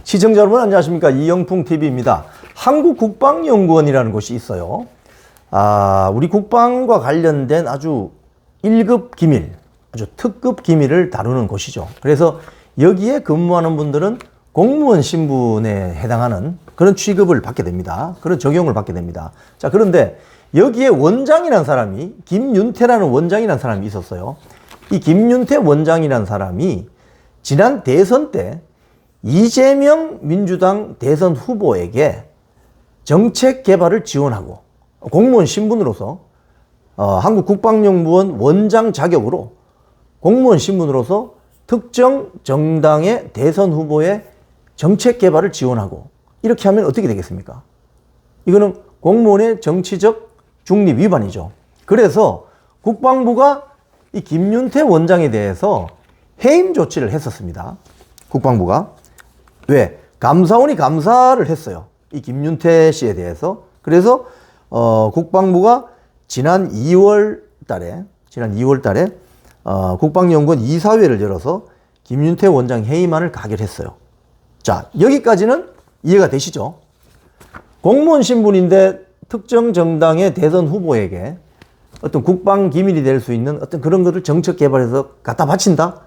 시청자 여러분 안녕하십니까. 이영풍TV입니다. 한국국방연구원이라는 곳이 있어요. 우리 국방과 관련된 아주 1급 기밀, 아주 특급 기밀을 다루는 곳이죠. 그래서 여기에 근무하는 분들은 공무원 신분에 해당하는 그런 취급을 받게 됩니다. 그런 적용을 받게 됩니다. 자, 그런데 여기에 원장이라는 사람이, 김윤태라는 원장이라는 사람이 있었어요. 이 김윤태 원장이라는 사람이 지난 대선 때 이재명 민주당 대선 후보에게 정책 개발을 지원하고 공무원 신분으로서 한국국방연구원 원장 자격으로 공무원 신분으로서 특정 정당의 대선 후보의 정책 개발을 지원하고 이렇게 하면 어떻게 되겠습니까? 이거는 공무원의 정치적 중립 위반이죠. 그래서 국방부가 이 김윤태 원장에 대해서 해임 조치를 했었습니다. 국방부가. 왜? 감사원이 감사를 했어요. 이 김윤태 씨에 대해서. 그래서 국방부가 지난 2월 달에 국방연구원 이사회를 열어서 김윤태 원장 해임안을 가결했어요. 자, 여기까지는 이해가 되시죠? 공무원 신분인데 특정 정당의 대선 후보에게 어떤 국방 기밀이 될 수 있는 어떤 그런 것을 정책 개발해서 갖다 바친다?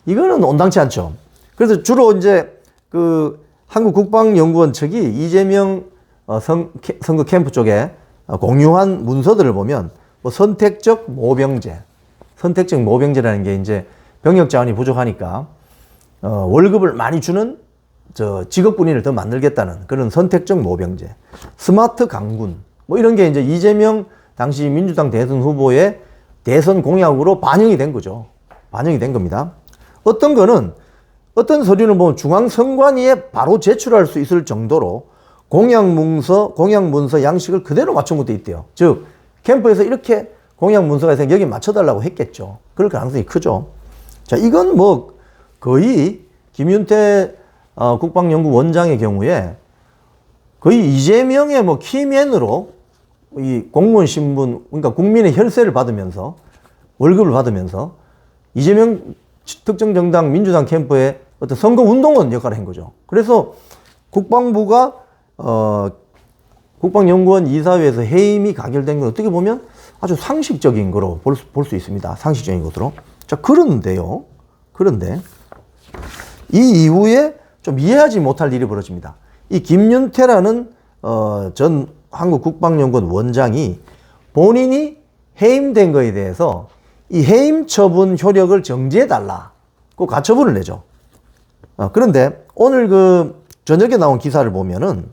이거는 온당치 않죠. 그래서 주로 이제 그 한국국방연구원 측이 이재명 선거 캠프 쪽에 공유한 문서들을 보면 뭐 선택적 모병제라는 게 이제 병력 자원이 부족하니까 월급을 많이 주는 직업군인을 더 만들겠다는 그런 선택적 모병제, 스마트 강군 뭐 이런 게 이제 이재명 당시 민주당 대선 후보의 대선 공약으로 반영이 된 거죠. 반영이 된 겁니다. 어떤 서류는 보면 중앙선관위에 바로 제출할 수 있을 정도로 공약문서 양식을 그대로 맞춘 것도 있대요. 즉 캠프에서 이렇게 공약문서가 있으면 여기 맞춰달라고 했겠죠. 그럴 가능성이 크죠. 자, 이건 뭐 거의 김윤태 국방연구원장의 경우에 거의 이재명의 뭐 키맨으로 이 공무원 신분, 그러니까 국민의 혈세를 받으면서 월급을 받으면서 이재명 특정 정당 민주당 캠프의 어떤 선거 운동원 역할을 한 거죠. 그래서 국방부가 국방연구원 이사회에서 해임이 가결된 건 어떻게 보면 아주 상식적인 거로 볼 수 있습니다. 상식적인 것으로. 자, 그런데 이 이후에 좀 이해하지 못할 일이 벌어집니다. 이 김윤태라는 전 한국국방연구원 원장이 본인이 해임된 거에 대해서 이 해임 처분 효력을 정지해달라고 가처분을 내죠. 그런데 오늘 그 저녁에 나온 기사를 보면은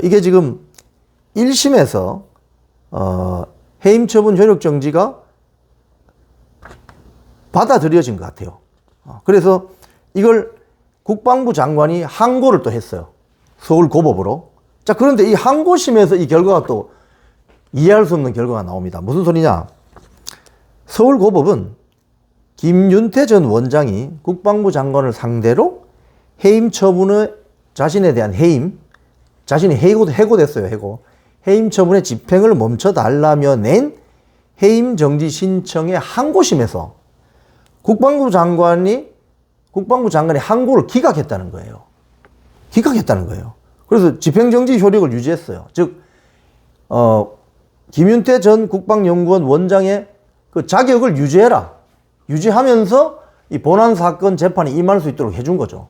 이게 지금 1심에서 해임 처분 효력 정지가 받아들여진 것 같아요. 그래서 이걸 국방부 장관이 항고를 또 했어요. 서울고법으로. 자, 그런데 이 항고심에서 이 결과가 또 이해할 수 없는 결과가 나옵니다. 무슨 소리냐? 서울고법은 김윤태 전 원장이 국방부 장관을 상대로 해임 처분의 자신에 대한 자신이 해고됐어요. 해임 처분의 집행을 멈춰달라며 낸 해임 정지 신청의 항고심에서 국방부 장관이 항고를 기각했다는 거예요. 그래서 집행정지 효력을 유지했어요. 즉, 김윤태 전 국방연구원 원장의 그 자격을 유지하면서 이 본안 사건 재판에 임할 수 있도록 해준 거죠.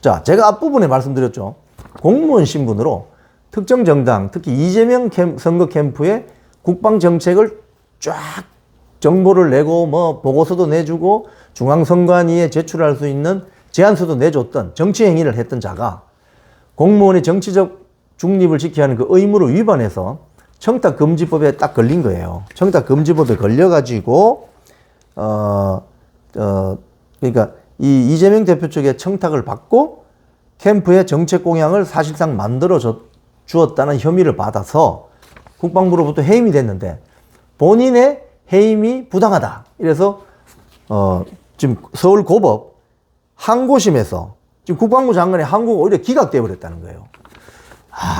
자, 제가 앞부분에 말씀드렸죠. 공무원 신분으로 특정 정당, 특히 이재명 선거 캠프의 국방 정책을 쫙 정보를 내고 뭐 보고서도 내주고 중앙선관위에 제출할 수 있는 제안서도 내줬던 정치 행위를 했던 자가 공무원의 정치적 중립을 지켜야 하는 그 의무를 위반해서 청탁금지법에 딱 걸린 거예요. 청탁금지법에 걸려가지고 그러니까 이 이재명 대표 쪽에 청탁을 받고 캠프의 정책 공약을 사실상 만들어 주었다는 혐의를 받아서 국방부로부터 해임이 됐는데 본인의 해임이 부당하다. 이래서 지금 서울고법 항고심에서 지금 국방부 장관의 항고가 오히려 기각되어 버렸다는 거예요.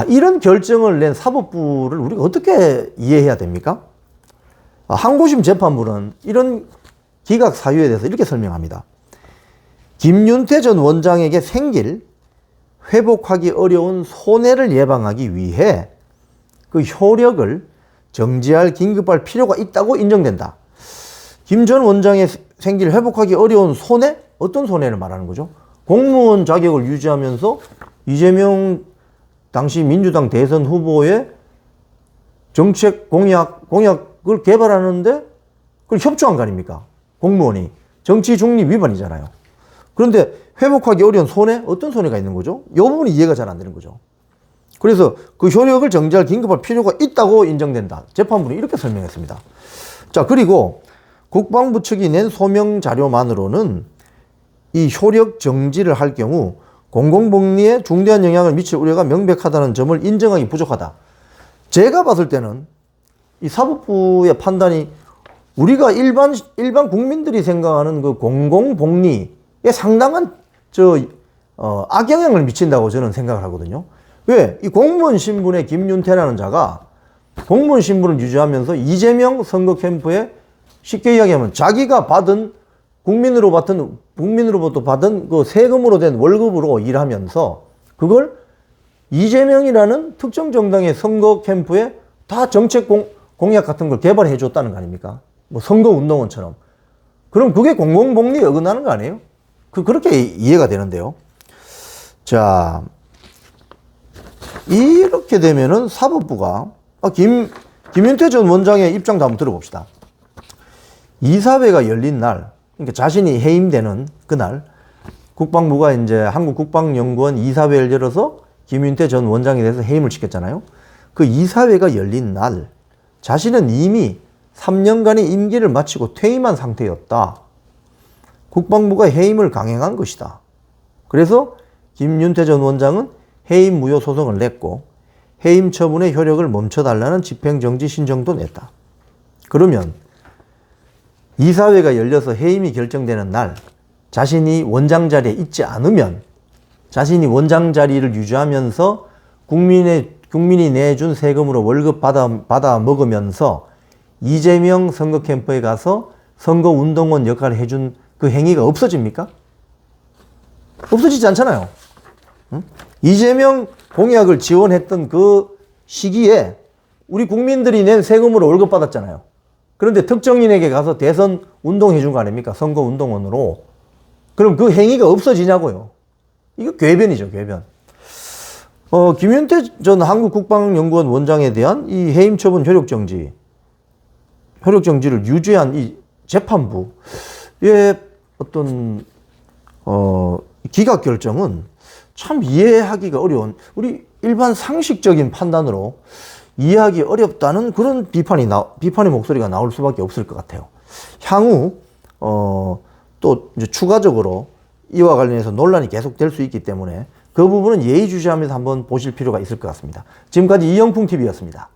이런 결정을 낸 사법부를 우리가 어떻게 이해해야 됩니까? 항고심 재판부는 이런 기각 사유에 대해서 이렇게 설명합니다. 김윤태 전 원장에게 생길 회복하기 어려운 손해를 예방하기 위해 그 효력을 정지할 긴급할 필요가 있다고 인정된다. 김 전 원장의 생길 회복하기 어려운 손해? 어떤 손해를 말하는 거죠? 공무원 자격을 유지하면서 이재명 당시 민주당 대선 후보의 정책 공약을 개발하는데 그걸 협조한 거 아닙니까? 공무원이. 정치 중립 위반이잖아요. 그런데 회복하기 어려운 손해? 어떤 손해가 있는 거죠? 이 부분이 이해가 잘 안 되는 거죠. 그래서 그 효력을 정지할 긴급할 필요가 있다고 인정된다. 재판부는 이렇게 설명했습니다. 자, 그리고 국방부 측이 낸 소명 자료만으로는 이 효력 정지를 할 경우 공공복리에 중대한 영향을 미칠 우려가 명백하다는 점을 인정하기 부족하다. 제가 봤을 때는 이 사법부의 판단이 우리가 일반 국민들이 생각하는 그 공공복리에 상당한 악영향을 미친다고 저는 생각을 하거든요. 왜? 이 공무원 신분의 김윤태라는 자가 공무원 신분을 유지하면서 이재명 선거 캠프에 쉽게 이야기하면 자기가 받은 국민으로부터 받은 그 세금으로 된 월급으로 일하면서 그걸 이재명이라는 특정 정당의 선거 캠프에 다 정책 공약 같은 걸 개발해 줬다는 거 아닙니까? 뭐 선거운동원처럼. 그럼 그게 공공복리에 어긋나는 거 아니에요? 그렇게 이해가 되는데요. 자, 이렇게 되면은 사법부가 김윤태 전 원장의 입장도 한번 들어봅시다. 이사회가 열린 날, 그러니까 자신이 해임되는 그날, 국방부가 이제 한국국방연구원 이사회를 열어서 김윤태 전 원장에 대해서 해임을 시켰잖아요. 그 이사회가 열린 날, 자신은 이미 3년간의 임기를 마치고 퇴임한 상태였다. 국방부가 해임을 강행한 것이다. 그래서 김윤태 전 원장은 해임 무효 소송을 냈고 해임 처분의 효력을 멈춰달라는 집행정지 신청도 냈다. 그러면 이사회가 열려서 해임이 결정되는 날 자신이 원장 자리에 있지 않으면 자신이 원장 자리를 유지하면서 국민이 내준 세금으로 월급 받아 먹으면서 이재명 선거 캠프에 가서 선거운동원 역할을 해준 그 행위가 없어집니까? 없어지지 않잖아요. 응? 이재명 공약을 지원했던 그 시기에 우리 국민들이 낸 세금으로 월급 받았잖아요. 그런데 특정인에게 가서 대선 운동해 준 거 아닙니까? 선거운동원으로. 그럼 그 행위가 없어지냐고요. 이거 궤변이죠, 궤변. 김윤태 전 한국국방연구원 원장에 대한 이 해임 처분 효력정지를 유지한 이 재판부의 어떤 기각 결정은 참 이해하기가 어려운, 우리 일반 상식적인 판단으로 이해하기 어렵다는 그런 비판의 목소리가 나올 수밖에 없을 것 같아요. 향후 또 이제 추가적으로 이와 관련해서 논란이 계속될 수 있기 때문에 그 부분은 예의주시하면서 한번 보실 필요가 있을 것 같습니다. 지금까지 이영풍TV였습니다.